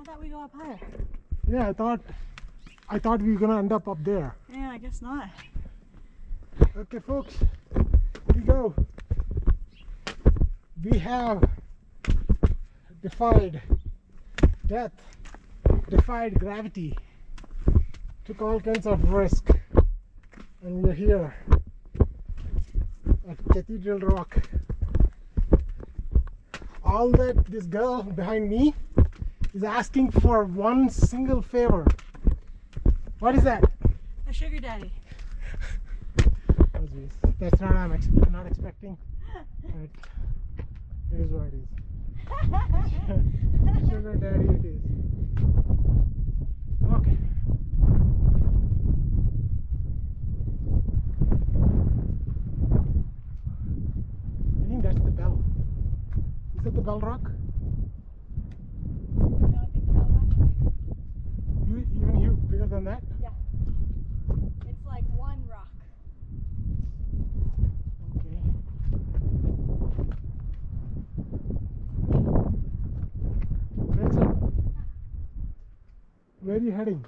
thought we go up higher. Yeah, I thought we were gonna end up there. Yeah, I guess not. Okay, folks, here we go. We have defied death, defied gravity, took all kinds of risk, and we're here at Cathedral Rock. All that this girl behind me is asking for one single favor. What is that? A sugar daddy. Oh, geez. That's not I'm not expecting. But it is what it is. Sugar daddy it is. Okay. I think that's the bell. Is that the Bell Rock? No, I think Bell Rock. Even you, bigger than that? Yeah. It's like one rock. Okay. Rachel, where are you heading?